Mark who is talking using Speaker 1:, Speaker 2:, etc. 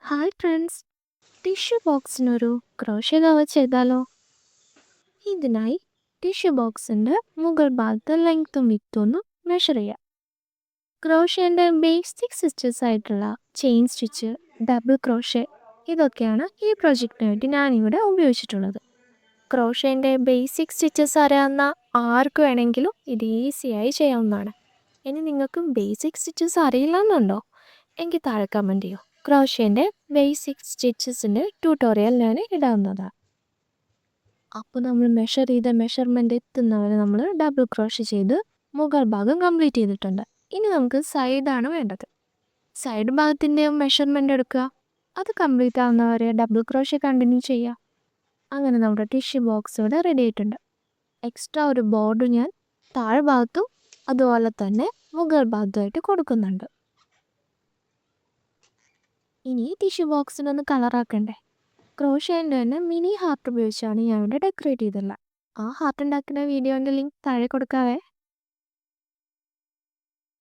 Speaker 1: Hi friends, tissue ബോക്സിനൊരു crochet cover ചെയ്താലോ? ഇതിനായി ടിഷ്യൂ ബോക്സിൻ്റെ മുകൾ ഭാഗത്ത് ലെങ്ത്തും വിഡ്ത്തും ഒന്ന് മെഷർ ചെയ്യാം. ക്രോഷ്യൻ്റെ ബേസിക് സ്റ്റിച്ചസ് ആയിട്ടുള്ള ചെയിൻ സ്റ്റിച്ച്, ഡബിൾ ക്രോഷ്യ ഇതൊക്കെയാണ് ഈ പ്രൊജക്റ്റിന് വേണ്ടി ഞാനിവിടെ ഉപയോഗിച്ചിട്ടുള്ളത്. ക്രോഷ്യൻ്റെ ബേസിക് സ്റ്റിച്ചസ് അറിയാവുന്ന ആർക്ക് വേണമെങ്കിലും ഇത് ഈസിയായി ചെയ്യാവുന്നതാണ്. ഇനി നിങ്ങൾക്ക് ബേസിക് സ്റ്റിച്ചസ് അറിയില്ല എന്നുണ്ടോ എങ്കിൽ താഴെ കമൻറ്റ് ചെയ്യൂ. ക്രോഷ്യൻ്റെ ബേസിക് സ്റ്റിച്ചസിൻ്റെ ട്യൂട്ടോറിയൽ ഞാൻ ഇടാവുന്നതാണ്. അപ്പോൾ നമ്മൾ മെഷർ ചെയ്ത മെഷർമെൻറ്റ് എത്തുന്നവരെ നമ്മൾ ഡബിൾ ക്രോഷ്യ ചെയ്ത് മുകൾ ഭാഗം കംപ്ലീറ്റ് ചെയ്തിട്ടുണ്ട്. ഇനി നമുക്ക് സൈഡാണ് വേണ്ടത്. സൈഡ് ഭാഗത്തിൻ്റെ മെഷർമെൻറ്റ് എടുക്കുക, അത് കംപ്ലീറ്റ് ആവുന്നവരെ ഡബിൾ ക്രോഷ്യ കണ്ടിന്യൂ ചെയ്യുക. അങ്ങനെ നമ്മുടെ ടിഷ്യൂ ബോക്സ് ഇവിടെ റെഡി ആയിട്ടുണ്ട്. എക്സ്ട്രാ ഒരു ബോർഡ് ഞാൻ താഴ്ഭാഗത്തും അതുപോലെ തന്നെ മുകൾ ഭാഗത്തുമായിട്ട് കൊടുക്കുന്നുണ്ട്. ഇനി ടിഷ്യൂ ബോക്സിനൊന്ന് കളറാക്കണ്ടേ? ക്രോഷ്യേൻ്റെ തന്നെ മിനി ഹാർട്ട് ഉപയോഗിച്ചാണ് ഞാൻ ഇവിടെ ഡെക്കറേറ്റ് ചെയ്തിട്ടുള്ളത്. ആ ഹാർട്ട് ഉണ്ടാക്കുന്ന വീഡിയോൻ്റെ ലിങ്ക് താഴെ കൊടുക്കാവേ.